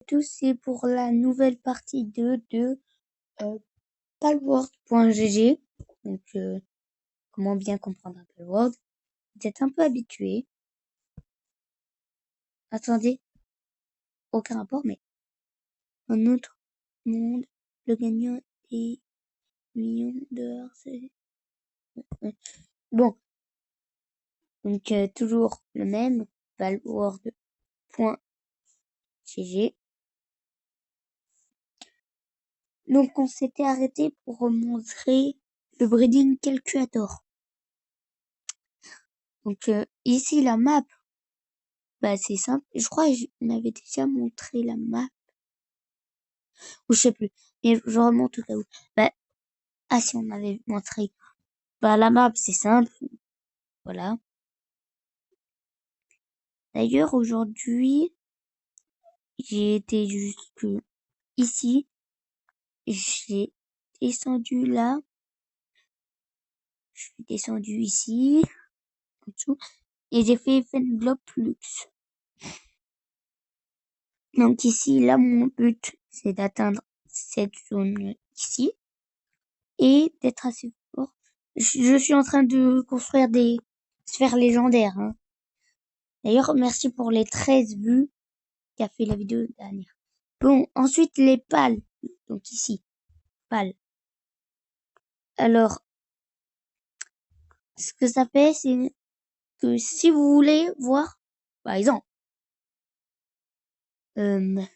tous, c'est pour la nouvelle partie 2 de palworld.gg. Donc, comment bien comprendre un palworld. Vous êtes un peu habitués. Attendez, aucun rapport, mais un autre monde, le gagnant est millions de c'est... Bon, donc toujours le même, palworld.gg. Donc on s'était arrêté pour montrer le breeding calculator. Donc ici la map, bah c'est simple. Je crois que on avait déjà montré la map. Ou je sais plus. Mais je remonte au cas où. Bah, ah si on avait montré. Bah la map c'est simple. Voilà. D'ailleurs aujourd'hui, j'ai été jusque ici. J'ai descendu là. Je suis descendu ici. En dessous. Et j'ai fait Fenblop Lux. Donc ici, là, mon but, c'est d'atteindre cette zone ici et d'être assez fort. Je suis en train de construire des sphères légendaires. Hein. D'ailleurs, merci pour les 13 vues qu'a fait la vidéo dernière. Bon, ensuite, les pales. Donc ici, pales. Alors, ce que ça fait, c'est que si vous voulez voir, par exemple, je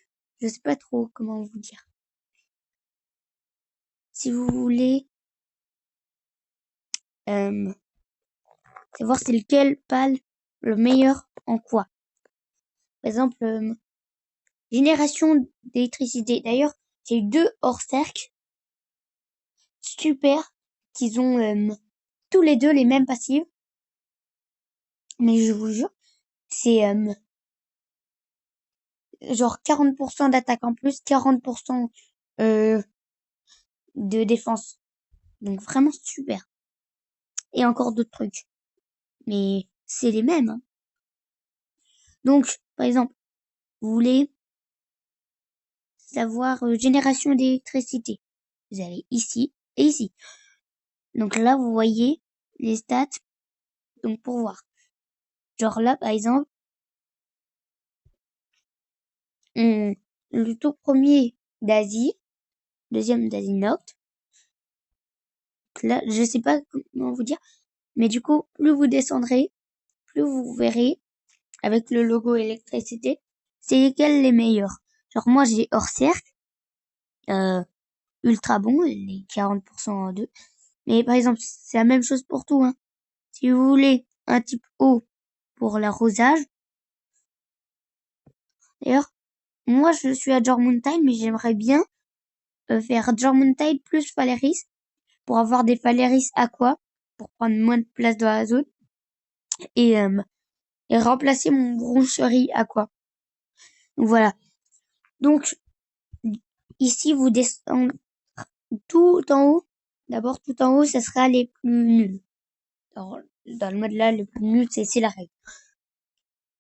sais pas trop comment vous dire. Si vous voulez savoir c'est lequel pâle le meilleur en quoi. Par exemple, génération d'électricité. D'ailleurs, j'ai eu 2 hors cercle super qu'ils ont tous les deux les mêmes passives. Mais je vous jure, c'est genre 40% d'attaque en plus, 40% de défense. Donc vraiment super. Et encore d'autres trucs. Mais c'est les mêmes. Hein. Donc, par exemple, vous voulez savoir génération d'électricité. Vous allez ici et ici. Donc là, vous voyez les stats. Donc pour voir. Genre là, par exemple, le tout premier d'Asie, deuxième d'Asie Noct. Là, je sais pas comment vous dire, mais du coup, plus vous descendrez, plus vous verrez avec le logo électricité, c'est lesquels les meilleurs. Genre moi, j'ai hors cercle, ultra bon, les 40% en deux. Mais par exemple, c'est la même chose pour tout. Hein. Si vous voulez un type haut pour l'arrosage, d'ailleurs, moi je suis à Jormuntain, mais j'aimerais bien faire Jormuntain plus Phaleris pour avoir des Phaleris aqua pour prendre moins de place dans la zone et remplacer mon broncherie aqua. Donc voilà. Donc ici vous descendez tout en haut. D'abord tout en haut, ça sera les plus nuls. Dans le mode là, le plus nul, c'est la règle.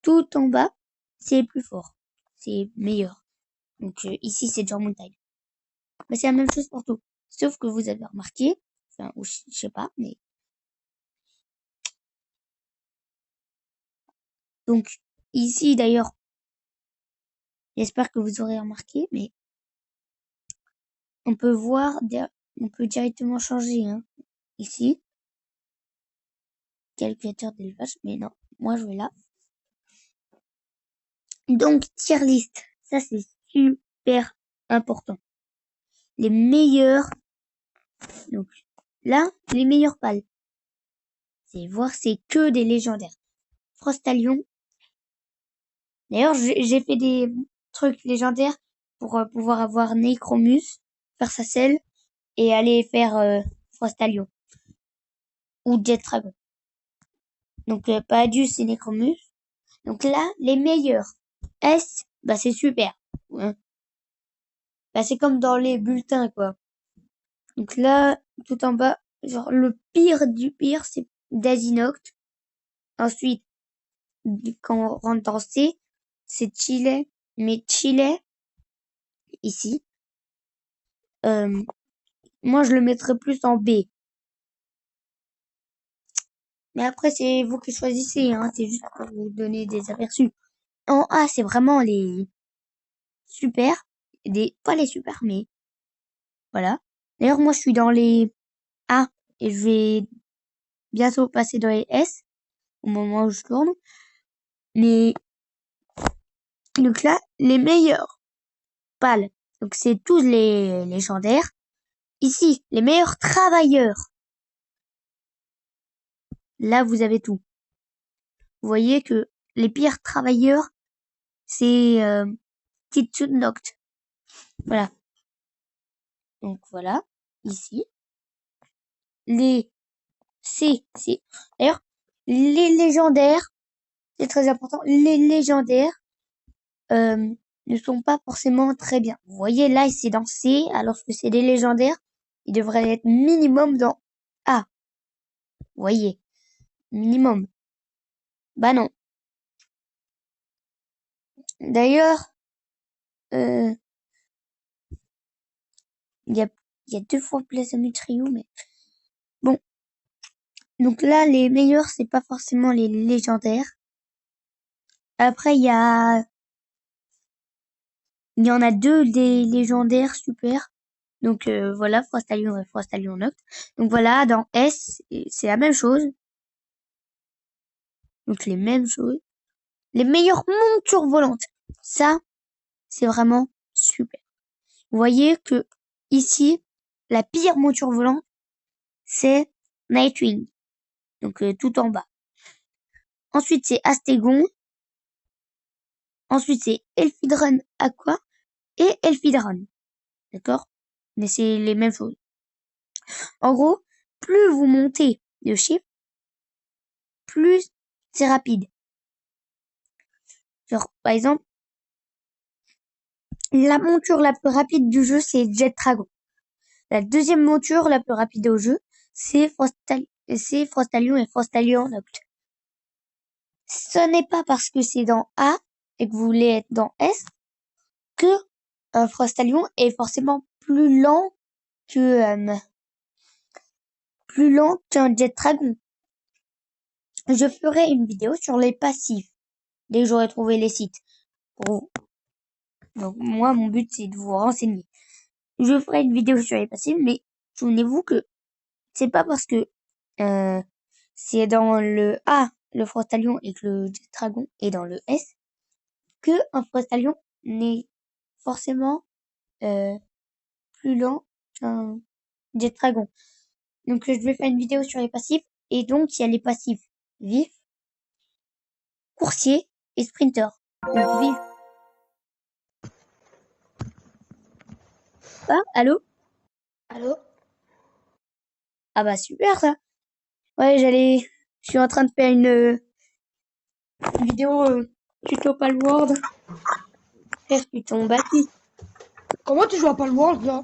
Tout en bas, c'est plus fort. C'est meilleur. Donc ici, c'est Jormuntain. Mais c'est la même chose pour tout. Sauf que vous avez remarqué, enfin, ou je sais pas, mais... Donc ici, d'ailleurs, j'espère que vous aurez remarqué, mais on peut voir, on peut directement changer, hein, ici. Calculateur d'élevage, mais non, moi je vais là. Donc, tier list, ça c'est super important. Les meilleurs, donc là, les meilleurs pales. C'est voir, c'est que des légendaires. Frostalion. D'ailleurs, j'ai fait des trucs légendaires pour pouvoir avoir Necromus, faire sa selle, et aller faire Frostalion. Ou Jet Dragon. Donc, Palladius et Necromus. Donc là, les meilleurs. S, bah c'est super. Ouais. Bah c'est comme dans les bulletins, quoi. Donc là, tout en bas, genre le pire du pire, c'est Dasinoct. Ensuite, quand on rentre dans C, c'est Chile. Mais Chile, ici. Moi, je le mettrais plus en B. Mais après, c'est vous qui choisissez, hein. C'est juste pour vous donner des aperçus. En A, c'est vraiment les super. Pas les super, mais voilà. D'ailleurs, moi, je suis dans les A et je vais bientôt passer dans les S au moment où je tourne. Mais donc là, les meilleurs pâles. Donc c'est tous les légendaires. Ici, les meilleurs travailleurs. Là, vous avez tout. Vous voyez que les pires travailleurs, c'est Kitsune Noct. Voilà. Donc voilà, ici. Les c'est d'ailleurs les légendaires, c'est très important. Les légendaires ne sont pas forcément très bien. Vous voyez là, c'est dans C, alors que c'est des légendaires. Ils devraient être minimum dans A. Vous voyez, minimum. Bah non. D'ailleurs, euh, il y a, il y a 2 fois Blazami Trio, mais bon. Donc là, les meilleurs, c'est pas forcément les légendaires. Après, il y en a 2 des légendaires super. Donc voilà, Frostalion et Frostalion Noct. Donc voilà, dans S, c'est la même chose. Donc les mêmes choses. Les meilleures montures volantes. Ça, c'est vraiment super. Vous voyez que ici, la pire monture volante, c'est Nightwing. Donc tout en bas. Ensuite, c'est Astégon. Ensuite, c'est Elfidron Aqua et Elfidron. D'accord? Mais c'est les mêmes choses. En gros, plus vous montez de chiffres, plus c'est rapide. Genre, par exemple, la monture la plus rapide du jeu, c'est Jet Dragon. La deuxième monture la plus rapide au jeu, c'est Frostalion et Frostalion Noct. Ce n'est pas parce que c'est dans A et que vous voulez être dans S que un Frostalion est forcément que plus lent qu'un Jet Dragon. Je ferai une vidéo sur les passifs dès que j'aurai trouvé les sites. Donc moi, mon but, c'est de vous renseigner. Je ferai une vidéo sur les passifs, mais souvenez-vous que c'est pas parce que c'est dans le A, le Frostalion, et que le Jet Dragon est dans le S, que un Frostalion n'est forcément plus lent qu'un Jet Dragon. Donc je vais faire une vidéo sur les passifs, et donc il y a les passifs vif, coursier et sprinter. Donc vif. Ah, allô? Allô? Ah bah super ça. Ouais, je suis en train de faire une vidéo tuto Palworld. Frère, tu tombes battu. Comment tu joues à Palworld là?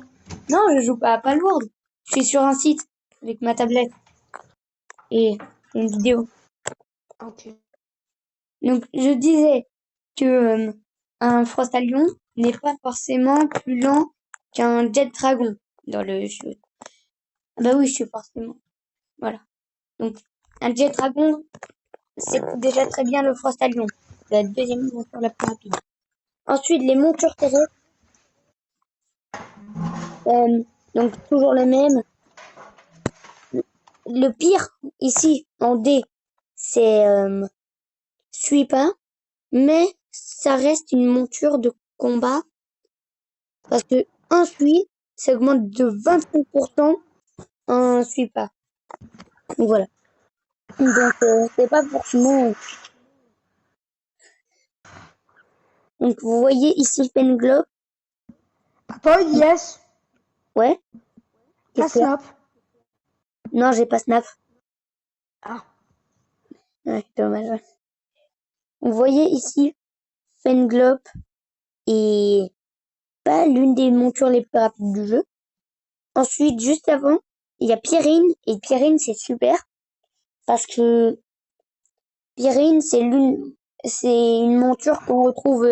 Non, je joue pas à Palworld. Je suis sur un site avec ma tablette et une vidéo. Ok. Donc je disais que un Frostalion n'est pas forcément plus lent qu'un Jet Dragon dans le jeu. Bah oui, je suis forcément. Voilà. Donc un Jet Dragon, c'est déjà très bien le Frostalion. La deuxième monture la plus rapide. Ensuite, les montures terrestres. Donc toujours le même. Le pire ici en D, c'est Suipa, mais ça reste une monture de combat parce que un Sui, ça augmente de 25% un Suipa. Donc voilà. Donc c'est pas forcément. Donc vous voyez ici Fenglobe, Attends, yes. ouais. La Qu'est-ce qu'il y a? snap. Non, j'ai pas Snap. Ah. Ouais, dommage. Ouais. Vous voyez ici Fenglobe est pas l'une des montures les plus rapides du jeu. Ensuite, juste avant, il y a Pierrine. Et Pierrine, c'est super. Parce que Pierrine, c'est une monture qu'on retrouve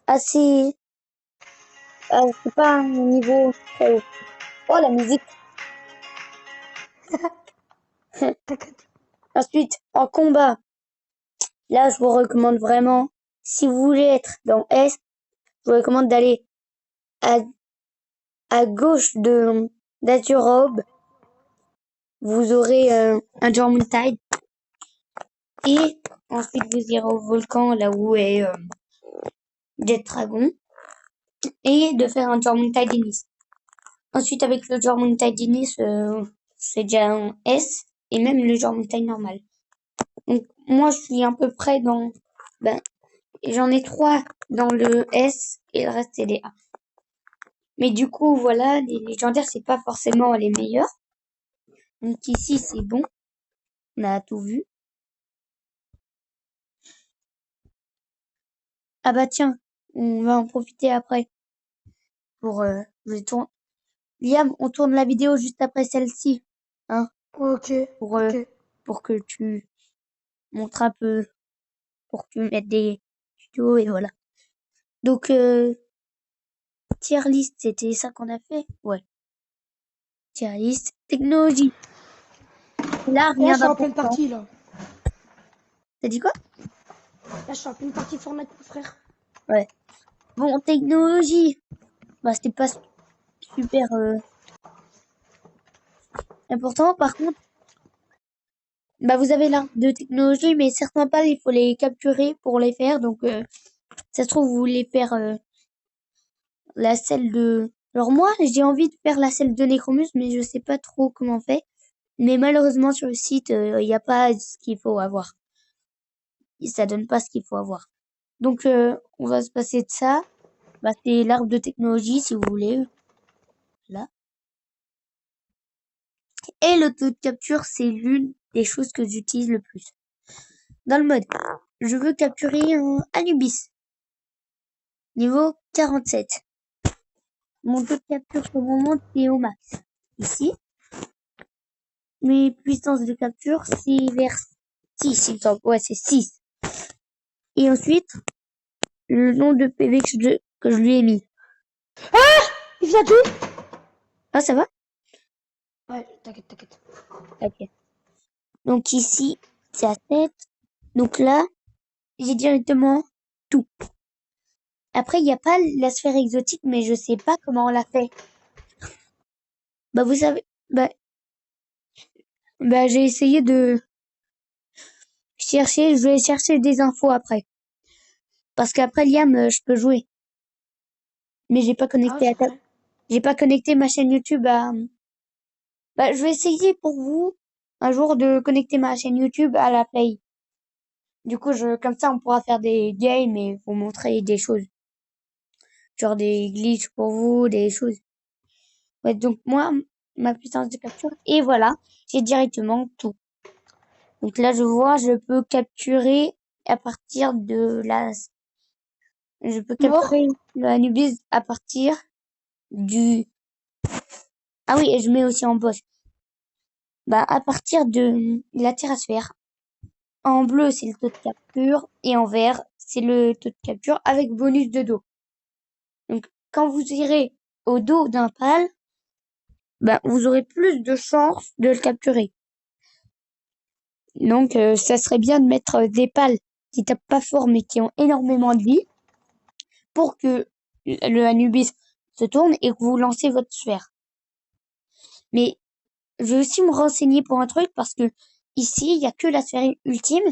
assez c'est pas un niveau très haut. Oh, la musique. T'inquiète. Ensuite, en combat, là, je vous recommande vraiment, si vous voulez être dans S, je vous recommande d'aller à, à gauche de d'Azuraob. Vous aurez un Dormant Tide. Et ensuite, vous irez au volcan, là où est Jet Dragon. Et de faire un Dormant Tide Inis. Ensuite, avec le Dormant Tide Inis, c'est déjà un S. Et même le Dormant Tide normal. Donc, moi, je suis à peu près dans... Ben, j'en ai 3 dans le S et le reste, c'est des A. Mais du coup, voilà, les légendaires, c'est pas forcément les meilleurs. Donc ici, c'est bon. On a tout vu. Ah bah tiens, on va en profiter après pour... Liam, on tourne la vidéo juste après celle-ci. Hein, Ok, pour, ok. pour que tu montres un peu, pour que tu mettes des tutos et voilà. Donc, tier list, c'était ça qu'on a fait? Ouais. Tier list, technologie. Là, Là, rien je suis en pleine d'important. partie, là. T'as dit quoi? Là, je suis en pleine partie Fortnite, mon frère. Ouais. Bon, technologie. Bah, c'était pas super important. Par contre, bah, vous avez l'arbre de technologie, mais certains pales, il faut les capturer pour les faire. Donc, ça se trouve, vous voulez faire la selle de... Alors moi, j'ai envie de faire la selle de Necromus, mais je sais pas trop comment on fait. Mais malheureusement, sur le site, il n'y a pas ce qu'il faut avoir. Et ça donne pas ce qu'il faut avoir. Donc, on va se passer de ça. Bah, c'est l'arbre de technologie, si vous voulez. Là. Et l'auto de capture, c'est l'une des choses que j'utilise le plus. Dans le mode, je veux capturer un Anubis. Niveau 47. Mon taux de capture sur mon monde est au max. Ici. Mes puissances de capture, c'est vers 6, il me semble. Ouais, c'est 6. Et ensuite, le nombre de PV que je lui ai mis. Il vient tout. Ah, ça va? Ouais, t'inquiète, t'inquiète. Ok. Donc ici, c'est à 7. Donc là, j'ai directement tout. Après, il n'y a pas la sphère exotique, mais je sais pas comment on l'a fait. Bah, vous savez, bah, j'ai essayé de chercher, je vais chercher des infos après. Parce qu'après, Liam, je peux jouer. Mais Ah, c'est vrai. j'ai pas connecté ma chaîne YouTube à, bah, je vais essayer pour vous, un jour, de connecter ma chaîne YouTube à la Play. Du coup, comme ça, on pourra faire des games et vous montrer des choses. Genre des glitches pour vous, des choses. Ouais, donc moi, ma puissance de capture, et voilà, j'ai directement tout. Donc là, je vois, je peux capturer à partir de je peux Mort. capturer le Anubis à partir du, ah oui, et je mets aussi en boss. Bah, à partir de la terrasphère. En bleu, c'est le taux de capture, et en vert, c'est le taux de capture avec bonus de dos. Donc, quand vous irez au dos d'un pal, bah, vous aurez plus de chances de le capturer. Donc, ça serait bien de mettre des pales qui tapent pas fort mais qui ont énormément de vie pour que le Anubis se tourne et que vous lancez votre sphère. Mais je vais aussi me renseigner pour un truc parce que ici, il y a que la sphère ultime,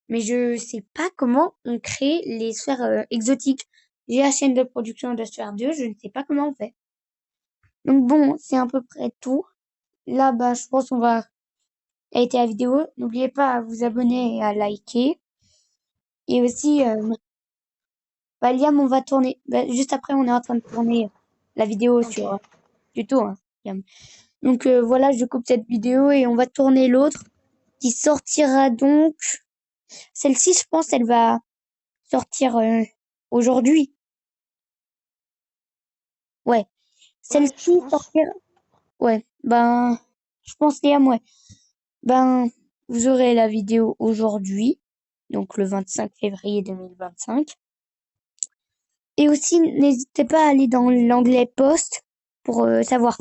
mais je sais pas comment on crée les sphères exotiques. J'ai la chaîne de production de sphère 2, je ne sais pas comment on fait. Donc bon, c'est à peu près tout. Là, bah, je pense qu'on va arrêter la vidéo. N'oubliez pas à vous abonner et à liker. Et aussi, bah, Liam, on va tourner. Bah, juste après, on est en train de tourner la vidéo Ok. sur tuto, hein, Liam. Donc voilà, je coupe cette vidéo et on va tourner l'autre qui sortira donc. Celle-ci, je pense, elle va sortir aujourd'hui. Ouais, Ouais, je celle-ci pense. sortira. Ouais, ben, je pense Liam, ouais. Ben, vous aurez la vidéo aujourd'hui, donc le 25 février 2025. Et aussi, n'hésitez pas à aller dans l'onglet post pour savoir.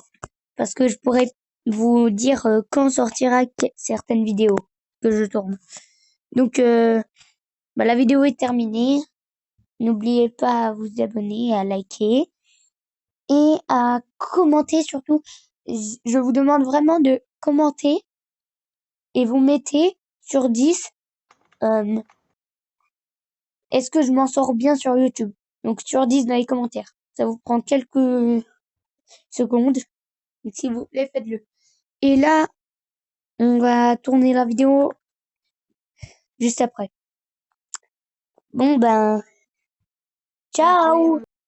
Parce que je pourrais vous dire quand sortira certaines vidéos que je tourne. Donc, la vidéo est terminée. N'oubliez pas à vous abonner, à liker et à commenter surtout. Je vous demande vraiment de commenter et vous mettez sur 10 est-ce que je m'en sors bien sur YouTube. Donc sur 10 dans les commentaires. Ça vous prend quelques secondes. Donc s'il vous plaît, faites-le. Et là, on va tourner la vidéo juste après. Bon ben, ciao!